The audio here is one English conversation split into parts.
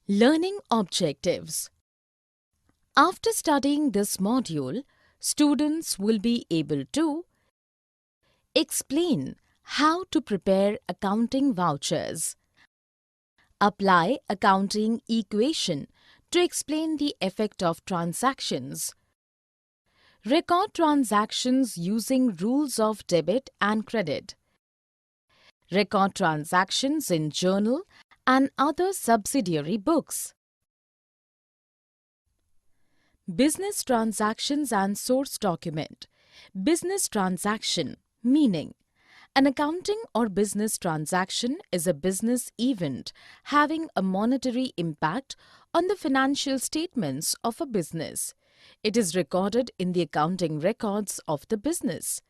Learning objectives. After studying this module, students will be able to explain how to prepare accounting vouchers, apply accounting equation to explain the effect of transactions, record transactions using rules of debit and credit, record transactions in journal and other subsidiary books. Business transactions and source document. Business transaction meaning an accounting or business transaction is a business event having a monetary impact on the financial statements of a business. It is recorded in the accounting records of the business.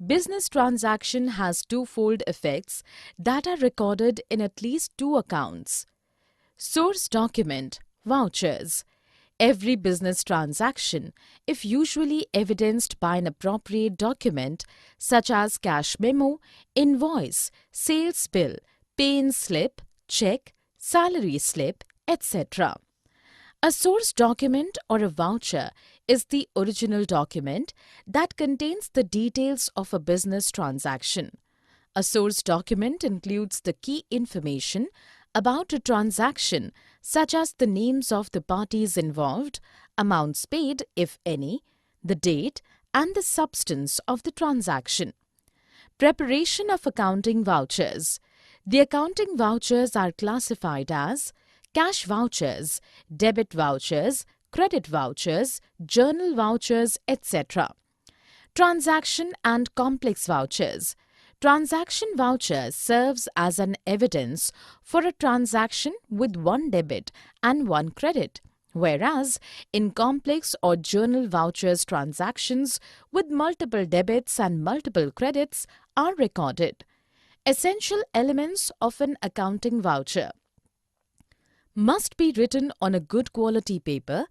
Business transaction has twofold effects that are recorded in at least two accounts. Source document, vouchers. Every business transaction, if usually evidenced by an appropriate document such as cash memo, invoice, sales bill, pay-in slip, check, salary slip, etc. A source document or a voucher is the original document that contains the details of a business transaction. A source document includes the key information about a transaction such as the names of the parties involved, amounts paid if any, the date and the substance of the transaction. Preparation of accounting vouchers. The accounting vouchers are classified as cash vouchers, debit vouchers, credit vouchers, journal vouchers, etc. Transaction and complex vouchers. Transaction voucher serves as an evidence for a transaction with one debit and one credit, whereas in complex or journal vouchers transactions with multiple debits and multiple credits are recorded. Essential elements of an accounting voucher must be written on a good quality paper,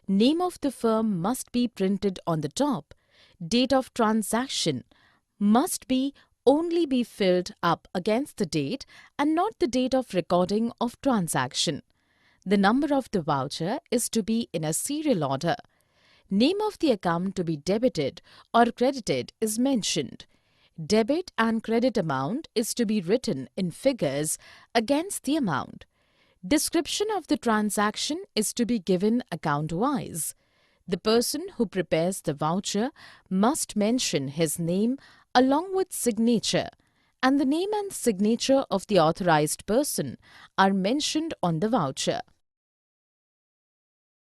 name of the firm must be printed on the top, date of transaction must be only be filled up against the date and not the date of recording of transaction. The number of the voucher is to be in a serial order. Name of the account to be debited or credited is mentioned. Debit and credit amount is to be written in figures against the amount. Description of the transaction is to be given account-wise. The person who prepares the voucher must mention his name along with signature, and the name and signature of the authorized person are mentioned on the voucher.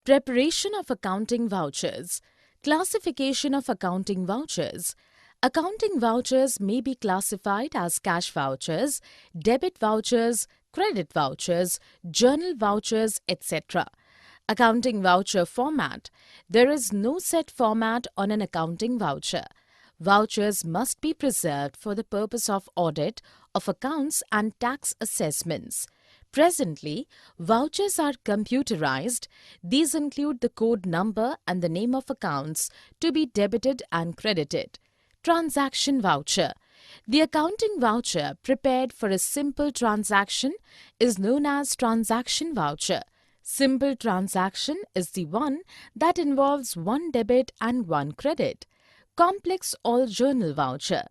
Preparation of accounting vouchers. Classification of accounting vouchers. Accounting vouchers may be classified as cash vouchers, debit vouchers, credit vouchers, journal vouchers, etc. Accounting voucher format. There is no set format on an accounting voucher. Vouchers must be preserved for the purpose of audit of accounts and tax assessments. Presently, vouchers are computerized. These include the code number and the name of accounts to be debited and credited. Transaction voucher. The accounting voucher prepared for a simple transaction is known as transaction voucher. Simple transaction is the one that involves one debit and one credit. Complex or journal voucher.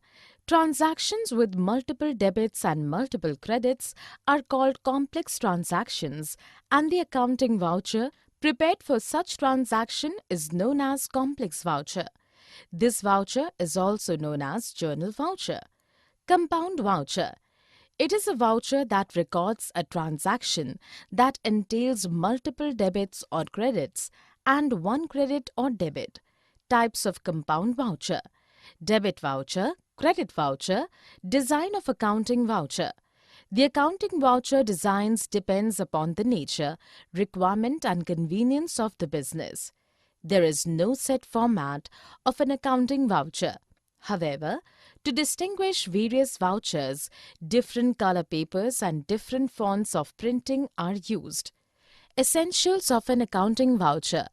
Transactions with multiple debits and multiple credits are called complex transactions, and the accounting voucher prepared for such transaction is known as complex voucher. This voucher is also known as journal voucher. Compound voucher. It is a voucher that records a transaction that entails multiple debits or credits and one credit or debit. Types of compound voucher: debit voucher, credit voucher, design of accounting voucher. The accounting voucher designs depends upon the nature, requirement and convenience of the business. There is no set format of an accounting voucher. However, to distinguish various vouchers, different color papers and different fonts of printing are used. Essentials of an accounting voucher.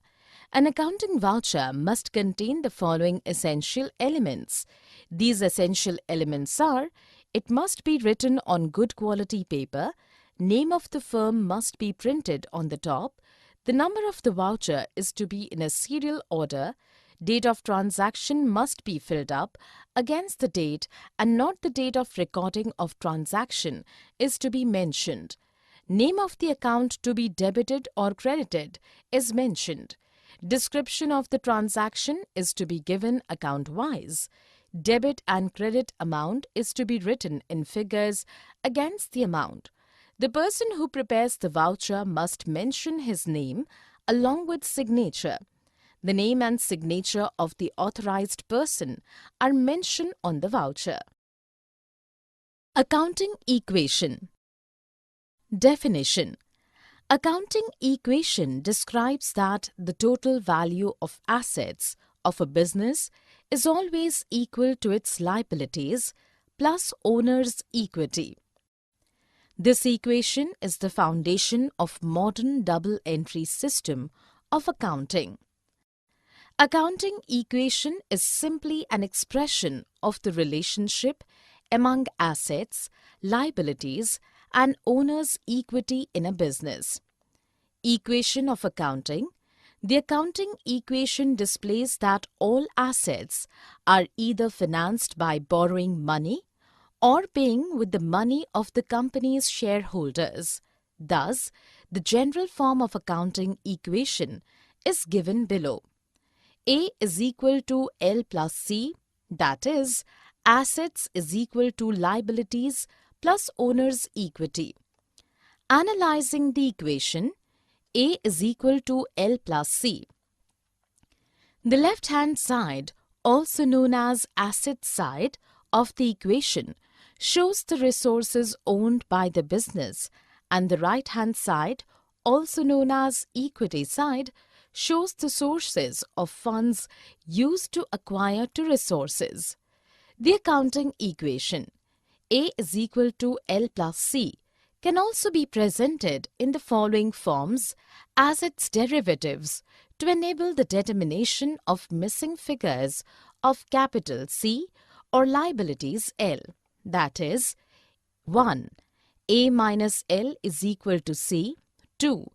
An accounting voucher must contain the following essential elements. These essential elements are: it must be written on good quality paper, name of the firm must be printed on the top, the number of the voucher is to be in a serial order, date of transaction must be filled up against the date and not the date of recording of transaction is to be mentioned. Name of the account to be debited or credited is mentioned. Description of the transaction is to be given account-wise. Debit and credit amount is to be written in figures against the amount. The person who prepares the voucher must mention his name along with signature. The name and signature of the authorized person are mentioned on the voucher. Accounting equation. Definition. Accounting equation describes that the total value of assets of a business is always equal to its liabilities plus owner's equity. This equation is the foundation of modern double-entry system of accounting. Accounting equation is simply an expression of the relationship among assets, liabilities, and owner's equity in a business. Equation of accounting. The accounting equation displays that all assets are either financed by borrowing money or paying with the money of the company's shareholders. Thus, the general form of accounting equation is given below. A is equal to L plus C, that is, assets is equal to liabilities plus owner's equity. Analyzing the equation, A is equal to L plus C. The left-hand side, also known as asset side of the equation, shows the resources owned by the business, and the right-hand side, also known as equity side, shows the sources of funds used to acquire two resources. The accounting equation, A is equal to L plus C, can also be presented in the following forms as its derivatives to enable the determination of missing figures of capital C or liabilities L. That is, 1. A minus L is equal to C. 2.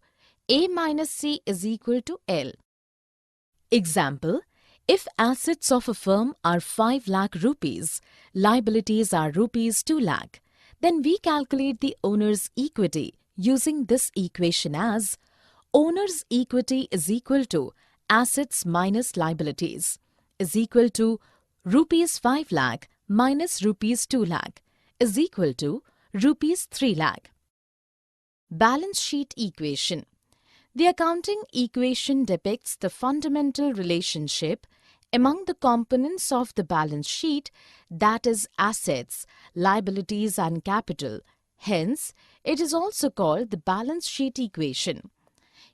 A minus C is equal to L. Example, if assets of a firm are 5 lakh rupees, liabilities are rupees 2 lakh, then we calculate the owner's equity using this equation as owner's equity is equal to assets minus liabilities is equal to rupees 5 lakh minus rupees 2 lakh is equal to rupees 3 lakh. Balance sheet equation. The accounting equation depicts the fundamental relationship among the components of the balance sheet, that is assets, liabilities and capital. Hence, it is also called the balance sheet equation.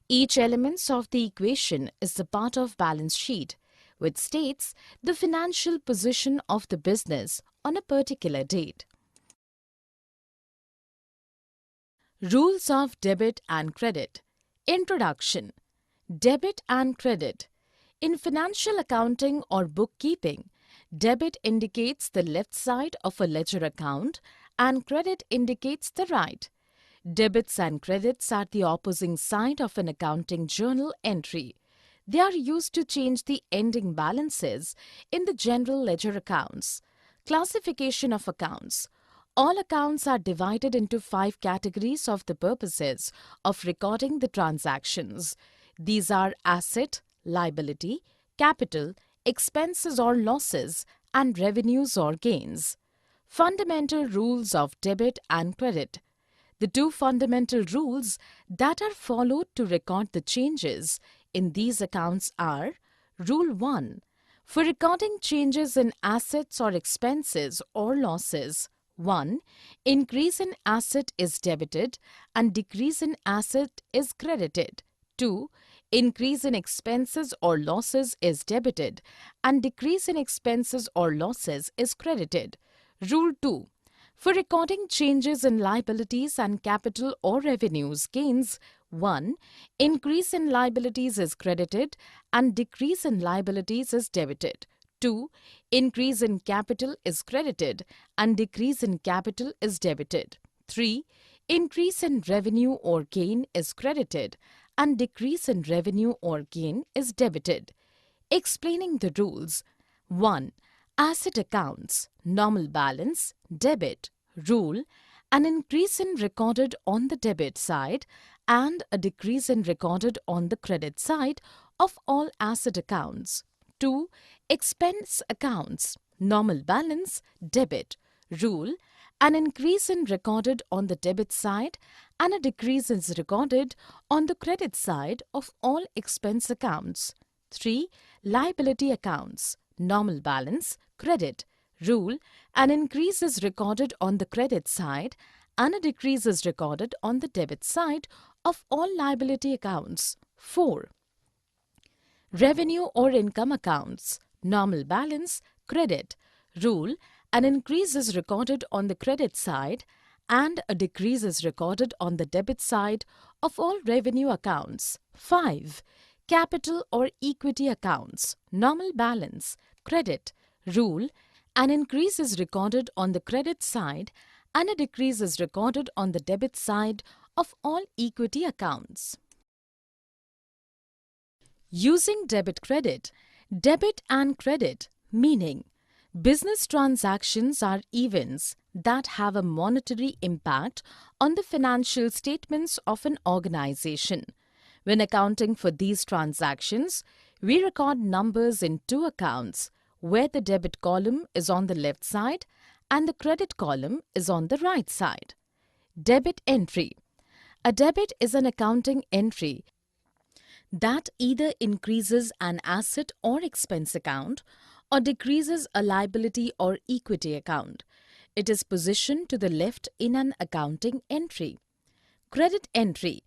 Each element of the equation is the part of balance sheet, which states the financial position of the business on a particular date. Rules of debit and credit. Introduction. Debit and credit. In financial accounting or bookkeeping, debit indicates the left side of a ledger account and credit indicates the right. Debits and credits are the opposing side of an accounting journal entry. They are used to change the ending balances in the general ledger accounts. Classification of accounts. All accounts are divided into 5 categories of the purposes of recording the transactions. These are asset, liability, capital, expenses or losses, and revenues or gains. Fundamental rules of debit and credit. The two fundamental rules that are followed to record the changes in these accounts are: Rule 1. For recording changes in assets or expenses or losses, 1. Increase in asset is debited and decrease in asset is credited. 2. Increase in expenses or losses is debited and decrease in expenses or losses is credited. Rule 2. For recording changes in liabilities and capital or revenues gains, 1. Increase in liabilities is credited and decrease in liabilities is debited. 2. Increase in capital is credited and decrease in capital is debited. 3. Increase in revenue or gain is credited and decrease in revenue or gain is debited. Explaining the rules. 1. Asset accounts, normal balance, debit. Rule: an increase in recorded on the debit side and a decrease in recorded on the credit side of all asset accounts. 2. Expense accounts, normal balance, debit. Rule: an increase in recorded on the debit side and a decrease is recorded on the credit side of all expense accounts. 3. Liability accounts, normal balance, credit. Rule: an increase is recorded on the credit side and a decrease is recorded on the debit side of all liability accounts. 4. Revenue or income accounts, normal balance, credit. Rule: an increase is recorded on the credit side and a decrease is recorded on the debit side of all revenue accounts. 5. Capital or equity accounts, normal balance, credit. Rule: an increase is recorded on the credit side and a decrease is recorded on the debit side of all equity accounts. Using debit credit. Debit and credit, meaning business transactions are events that have a monetary impact on the financial statements of an organization. When accounting for these transactions, we record numbers in two accounts, where the debit column is on the left side and the credit column is on the right side. Debit entry. A debit is an accounting entry that either increases an asset or expense account or decreases a liability or equity account. It is positioned to the left in an accounting entry. Credit entry.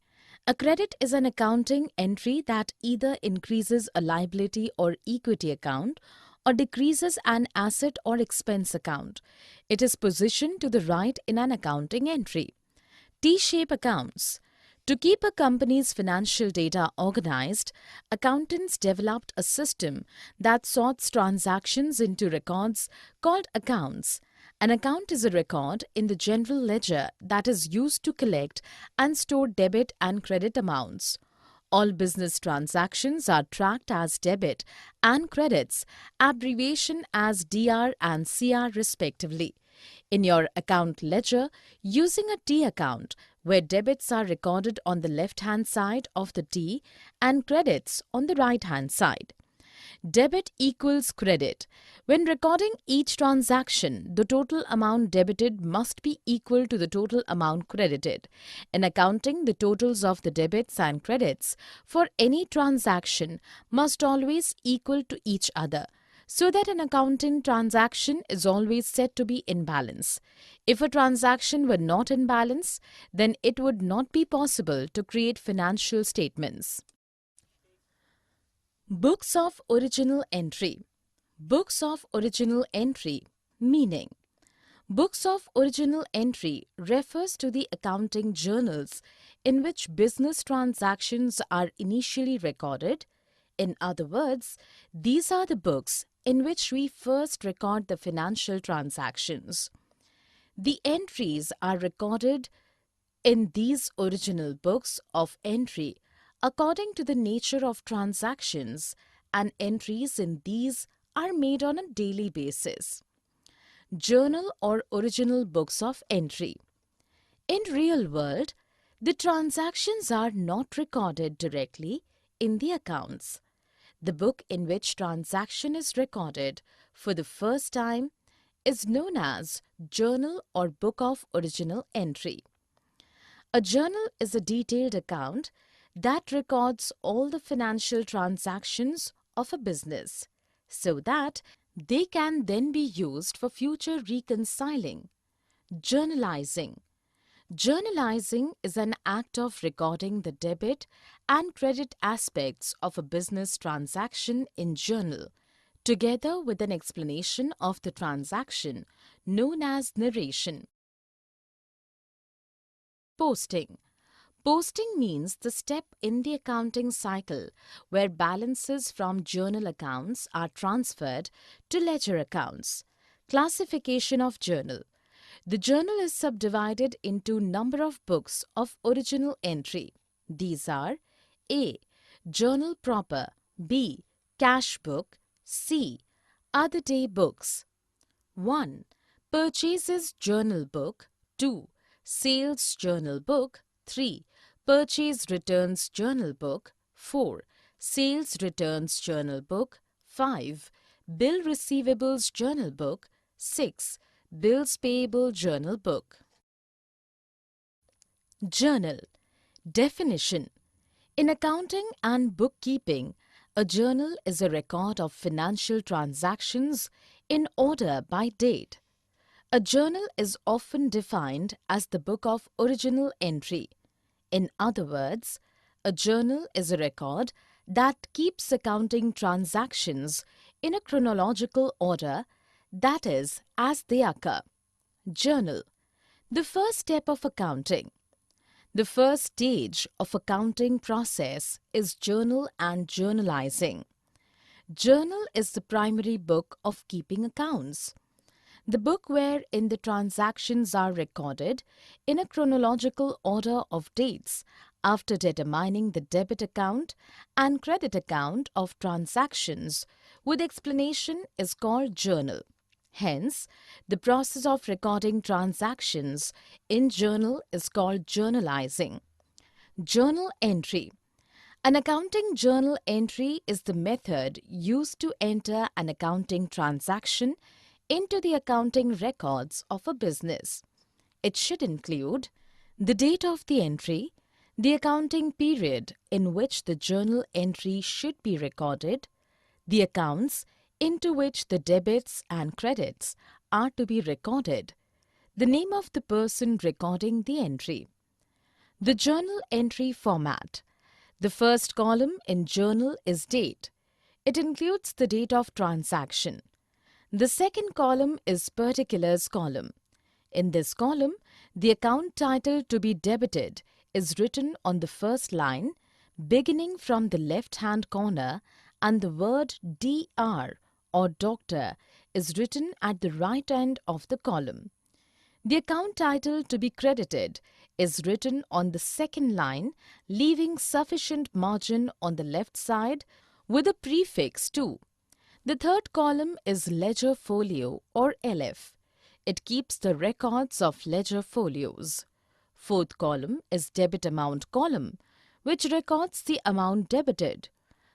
A credit is an accounting entry that either increases a liability or equity account or decreases an asset or expense account. It is positioned to the right in an accounting entry. T-shape accounts. To keep a company's financial data organized, accountants developed a system that sorts transactions into records called accounts. An account is a record in the general ledger that is used to collect and store debit and credit amounts. All business transactions are tracked as debit and credits, abbreviation as DR and CR respectively. In your account ledger, using a T account, where debits are recorded on the left-hand side of the T and credits on the right-hand side. Debit equals credit. When recording each transaction, the total amount debited must be equal to the total amount credited. In accounting, the totals of the debits and credits for any transaction must always equal to each other, so that an accounting transaction is always said to be in balance. If a transaction were not in balance, then it would not be possible to create financial statements. Books of original entry. Books of original entry, meaning books of original entry refers to the accounting journals in which business transactions are initially recorded. In other words, these are the books in which we first record the financial transactions. The entries are recorded in these original books of entry according to the nature of transactions, and entries in these are made on a daily basis. Journal or original books of entry. In real world, the transactions are not recorded directly in the accounts. The book in which transaction is recorded for the first time is known as journal or book of original entry. A journal is a detailed account that records all the financial transactions of a business so that they can then be used for future reconciling. Journalizing. Journalizing is an act of recording the debit and credit aspects of a business transaction in journal, together with an explanation of the transaction known as narration. Posting. Posting means the step in the accounting cycle where balances from journal accounts are transferred to ledger accounts. Classification of journal. The journal is subdivided into number of books of original entry. These are A. Journal proper, B. Cash book, C. Other day books. 1. Purchases journal book, 2. Sales journal book, 3. Purchase returns journal book, 4. Sales returns journal book, 5. Bill receivables journal book, 6. Bills payable journal book. Journal. Definition. In accounting and bookkeeping, a journal is a record of financial transactions in order by date. A journal is often defined as the book of original entry. In other words, a journal is a record that keeps accounting transactions in a chronological order, that is, as they occur. Journal. The first step of accounting. The first stage of accounting process is journal and journalizing. Journal is the primary book of keeping accounts. The book wherein the transactions are recorded in a chronological order of dates after determining the debit account and credit account of transactions with explanation is called journal. Hence, the process of recording transactions in journal is called journalizing. Journal entry. An accounting journal entry is the method used to enter an accounting transaction into the accounting records of a business. It should include the date of the entry, the accounting period in which the journal entry should be recorded, the accounts into which the debits and credits are to be recorded, the name of the person recording the entry. The journal entry format. The first column in journal is date. It includes the date of transaction. The second column is particulars column. In this column, the account title to be debited is written on the first line, beginning from the left-hand corner, and the word Dr. or doctor is written at the right end of the column. The account title to be credited is written on the second line, leaving sufficient margin on the left side with a prefix to. The third column is ledger folio or LF. It keeps the records of ledger folios. Fourth column is debit amount column, which records the amount debited.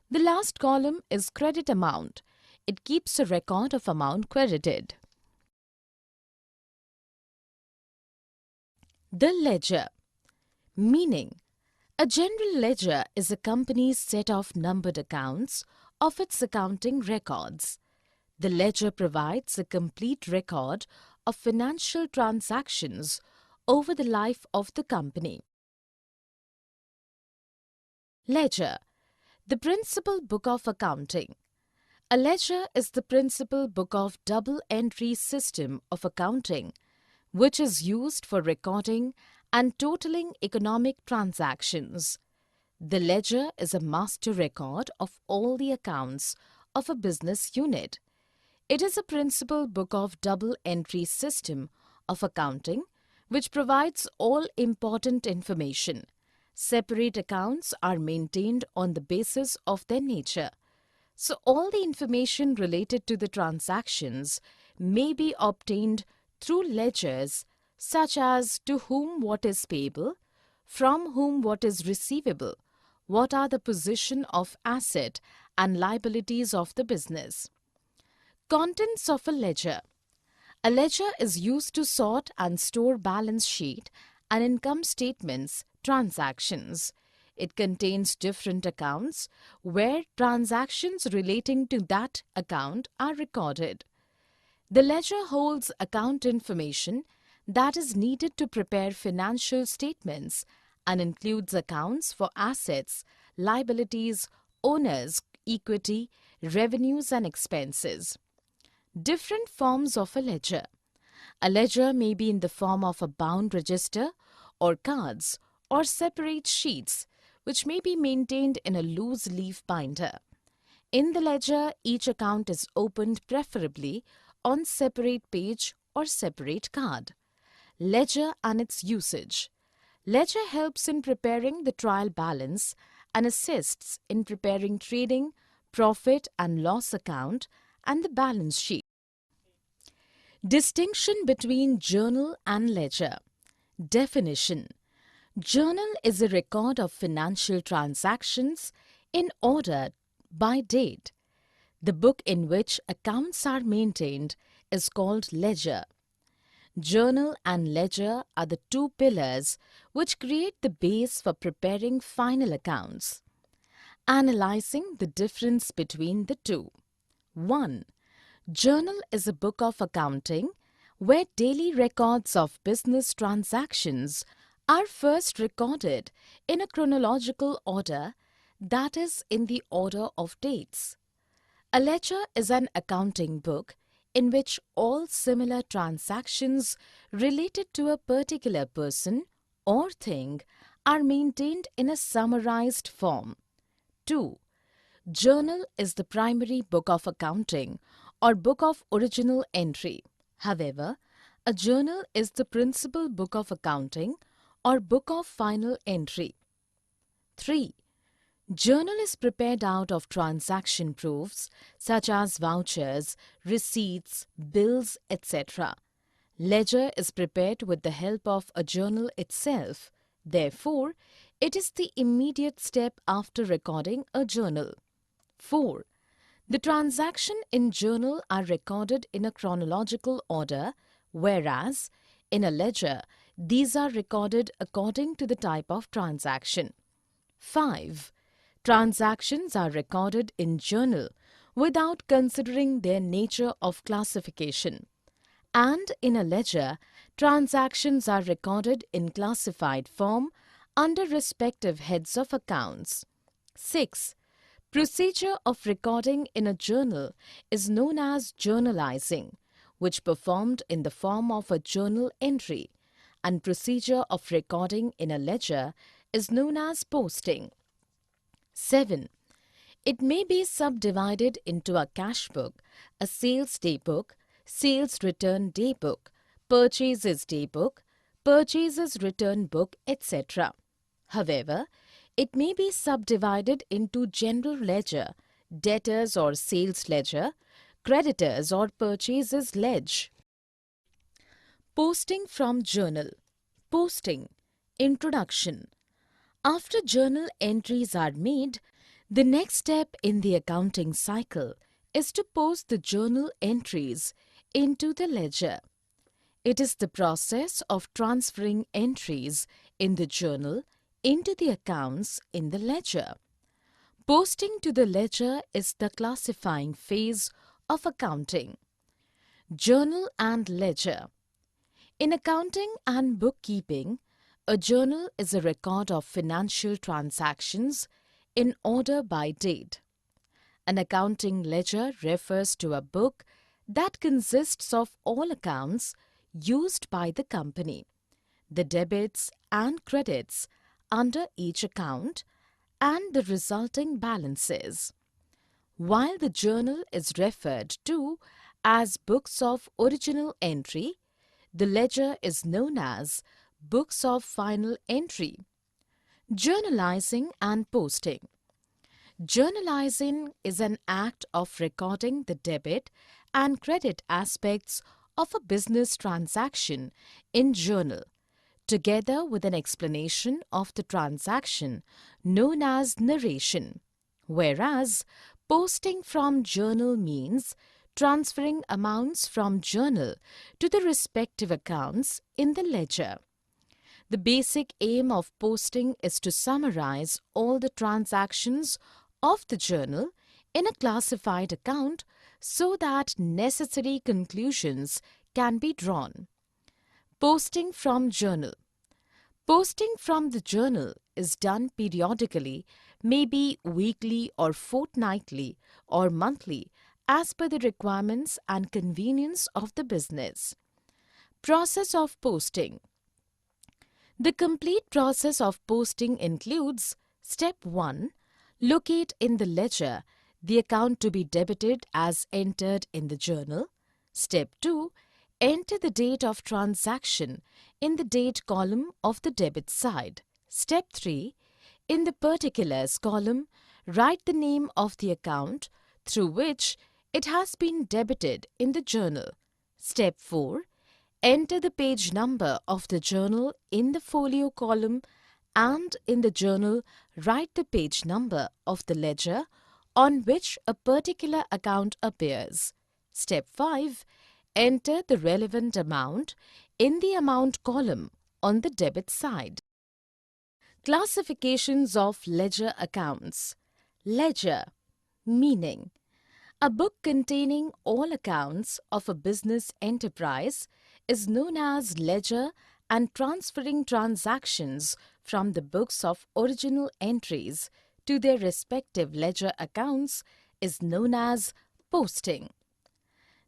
The last column is credit amount. It keeps a record of amount credited. The ledger. Meaning, a general ledger is a company's set of numbered accounts of its accounting records. The ledger provides a complete record of financial transactions over the life of the company. Ledger. The principal book of accounting. A ledger is the principal book of double-entry system of accounting, which is used for recording and totaling economic transactions. The ledger is a master record of all the accounts of a business unit. It is a principal book of double-entry system of accounting which provides all important information. Separate accounts are maintained on the basis of their nature. So all the information related to the transactions may be obtained through ledgers such as to whom what is payable, from whom what is receivable, what are the position of asset and liabilities of the business. Contents of a ledger. A ledger is used to sort and store balance sheet and income statements, transactions. It contains different accounts where transactions relating to that account are recorded. The ledger holds account information that is needed to prepare financial statements and includes accounts for assets, liabilities, owners, equity, revenues and expenses. Different forms of a ledger. A ledger may be in the form of a bound register or cards or separate sheets which may be maintained in a loose leaf binder. In the ledger, each account is opened preferably on separate page or separate card. Ledger and its usage. Ledger helps in preparing the trial balance and assists in preparing trading, profit and loss account and the balance sheet. Distinction between journal and ledger. Definition. Journal is a record of financial transactions in order by date. The book in which accounts are maintained is called ledger. Journal and ledger are the two pillars which create the base for preparing final accounts. Analyzing the difference between the two. 1. Journal is a book of accounting where daily records of business transactions are first recorded in a chronological order, that is, in the order of dates. A ledger is an accounting book in which all similar transactions related to a particular person or thing are maintained in a summarized form. 2. Journal is the primary book of accounting or book of original entry. However, a journal is the principal book of accounting or book of final entry. 3. Journal is prepared out of transaction proofs such as vouchers, receipts, bills, etc. Ledger is prepared with the help of a journal itself. Therefore, it is the immediate step after recording a journal. 4. The transactions in journal are recorded in a chronological order, whereas in a ledger, these are recorded according to the type of transaction. 5. Transactions are recorded in journal without considering their nature of classification. And in a ledger, transactions are recorded in classified form under respective heads of accounts. 6. Procedure of recording in a journal is known as journalizing, which performed in the form of a journal entry, and procedure of recording in a ledger is known as posting. 7. It may be subdivided into a cash book, a sales day book, sales return day book, purchases day book, purchases return book, etc. However, it may be subdivided into general ledger, debtors or sales ledger, creditors or purchases ledge. Posting from journal. Posting. Introduction. After journal entries are made, the next step in the accounting cycle is to post the journal entries into the ledger. It is the process of transferring entries in the journal into the accounts in the ledger. Posting to the ledger is the classifying phase of accounting. Journal and ledger. In accounting and bookkeeping, a journal is a record of financial transactions in order by date. An accounting ledger refers to a book that consists of all accounts used by the company, the debits and credits under each account, and the resulting balances. While the journal is referred to as books of original entry, the ledger is known as books of final entry. Journalizing and posting. Journalizing is an act of recording the debit and credit aspects of a business transaction in journal, together with an explanation of the transaction known as narration, whereas posting from journal means transferring amounts from journal to the respective accounts in the ledger. The basic aim of posting is to summarize all the transactions of the journal in a classified account so that necessary conclusions can be drawn. Posting from journal. Posting from the journal is done periodically, maybe weekly or fortnightly or monthly, as per the requirements and convenience of the business. Process of posting. The complete process of posting includes Step 1. Locate in the ledger the account to be debited as entered in the journal. Step 2. Enter the date of transaction in the date column of the debit side. Step 3. In the particulars column, write the name of the account through which it has been debited in the journal. Step 4. Enter the page number of the journal in the folio column, and in the journal write the page number of the ledger on which a particular account appears. Step 5. Enter the relevant amount in the amount column on the debit side. Classifications of ledger accounts. Ledger, meaning a book containing all accounts of a business enterprise is known as ledger, and transferring transactions from the books of original entries to their respective ledger accounts is known as posting.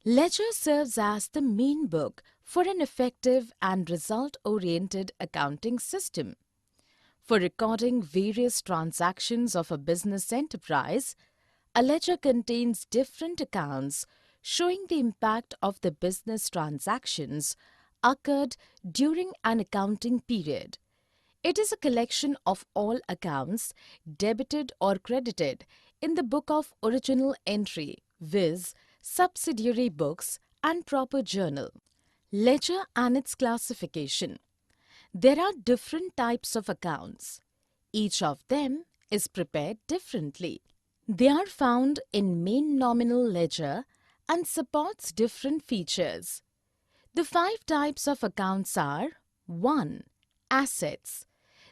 Ledger serves as the main book for an effective and result-oriented accounting system. For recording various transactions of a business enterprise, a ledger contains different accounts showing the impact of the business transactions occurred during an accounting period. It is a collection of all accounts debited or credited in the book of original entry, viz., subsidiary books and proper journal. Ledger and its classification. There are different types of accounts. Each of them is prepared differently. They are found in main nominal ledger and supports different features. The 5 types of accounts are: 1. Assets.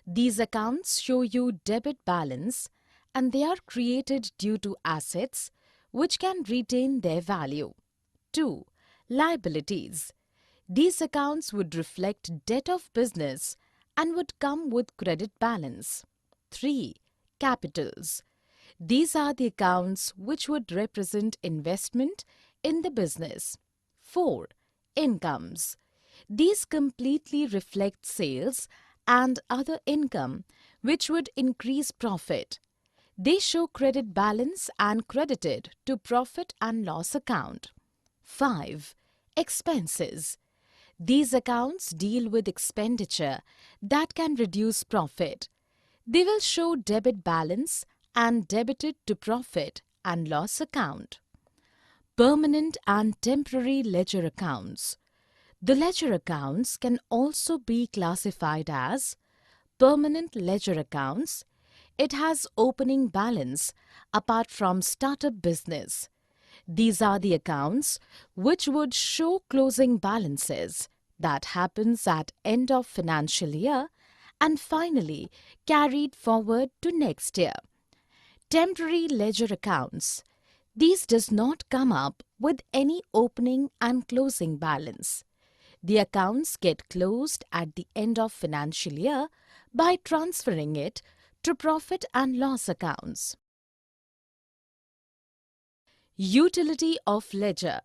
These accounts show you debit balance, and they are created due to assets which can retain their value. 2. Liabilities. These accounts would reflect debt of business and would come with credit balance. 3. Capitals. These are the accounts which would represent investment in the business. 4. Incomes. These completely reflect sales and other income which would increase profit. They show credit balance and credited to profit and loss account. 5. Expenses. These accounts deal with expenditure that can reduce profit. They will show debit balance and debited to profit and loss account. Permanent and temporary ledger accounts. The ledger accounts can also be classified as permanent ledger accounts. It has opening balance apart from startup business. These are the accounts which would show closing balances that happens at end of financial year and finally carried forward to next year. Temporary ledger accounts. These does not come up with any opening and closing balance. The accounts get closed at the end of financial year by transferring it to profit and loss accounts. Utility of ledger.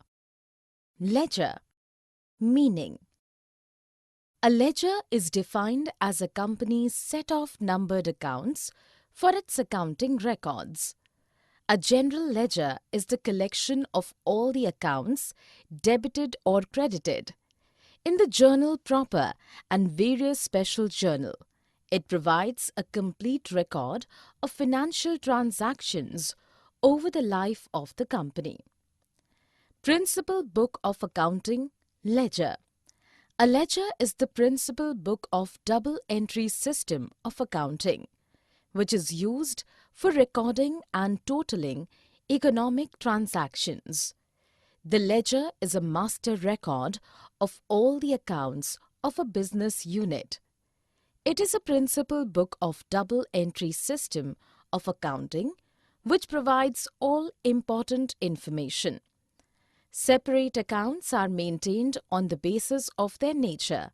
Ledger, meaning a ledger is defined as a company's set of numbered accounts for its accounting records. A general ledger is the collection of all the accounts debited or credited in the journal proper and various special journal. It provides a complete record of financial transactions over the life of the company. Principal book of accounting, ledger. A ledger is the principal book of double entry system of accounting, which is used for recording and totaling economic transactions. The ledger is a master record of all the accounts of a business unit. It is a principal book of double entry system of accounting which provides all important information. Separate accounts are maintained on the basis of their nature,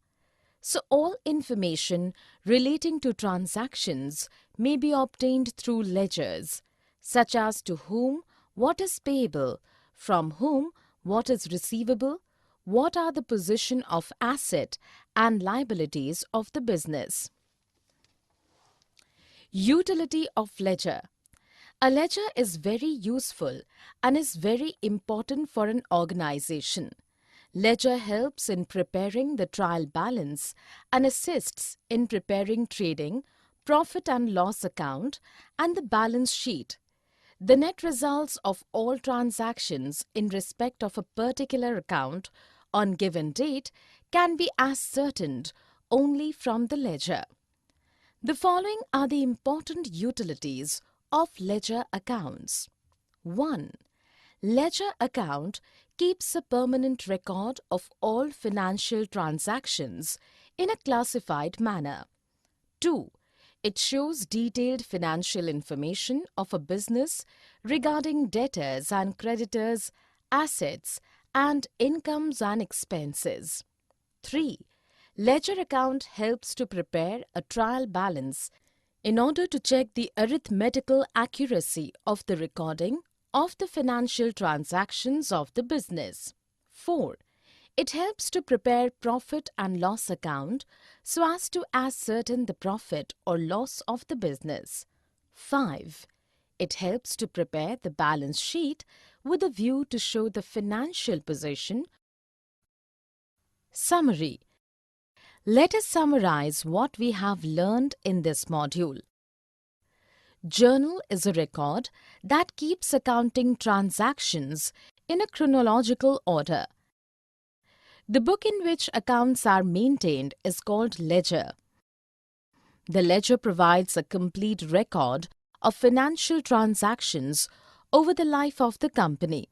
so all information relating to transactions may be obtained through ledgers, such as to whom what is payable, from whom what is receivable, what are the position of asset and liabilities of the business. Utility of ledger. A ledger is very useful and is very important for an organization. Ledger helps in preparing the trial balance and assists in preparing trading, profit and loss account, and the balance sheet. The net results of all transactions in respect of a particular account on given date can be ascertained only from the ledger. The following are the important utilities of ledger accounts. 1. Ledger account keeps a permanent record of all financial transactions in a classified manner. 2. It shows detailed financial information of a business regarding debtors and creditors, assets, and incomes and expenses. 3. Ledger account helps to prepare a trial balance in order to check the arithmetical accuracy of the recording of the financial transactions of the business. 4. It helps to prepare profit and loss account so as to ascertain the profit or loss of the business. 5. It helps to prepare the balance sheet with a view to show the financial position. Summary. Let us summarize what we have learned in this module. Journal is a record that keeps accounting transactions in a chronological order. The book in which accounts are maintained is called ledger. The ledger provides a complete record of financial transactions over the life of the company.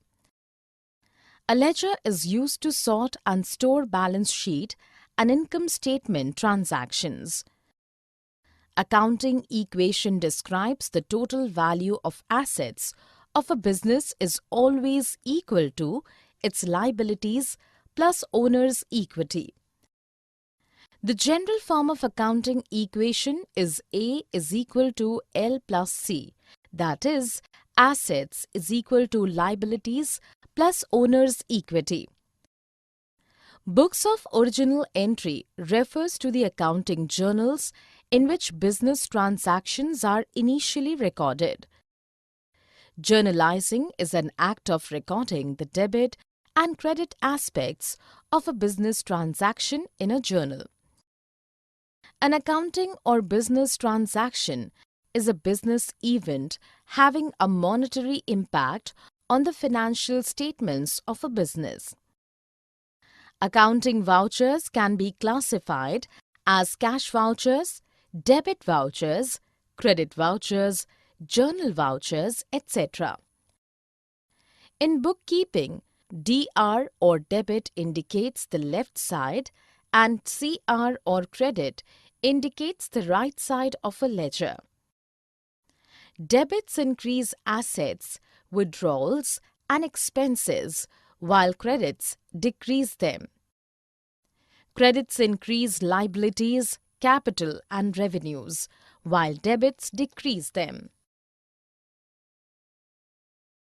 A ledger is used to sort and store balance sheet and income statement transactions. Accounting equation describes the total value of assets of a business is always equal to its liabilities plus owner's equity. The general form of accounting equation is A is equal to L plus C, that is, assets is equal to liabilities plus owner's equity. Books of original entry refers to the accounting journals in which business transactions are initially recorded. Journalizing is an act of recording the debit and credit aspects of a business transaction in a journal. An accounting or business transaction is a business event having a monetary impact on the financial statements of a business. Accounting vouchers can be classified as cash vouchers, debit vouchers, credit vouchers, journal vouchers, etc. In bookkeeping, DR or debit indicates the left side and CR or credit indicates the right side of a ledger. Debits increase assets, withdrawals, and expenses, while credits decrease them. Credits increase liabilities, capital, and revenues, while debits decrease them.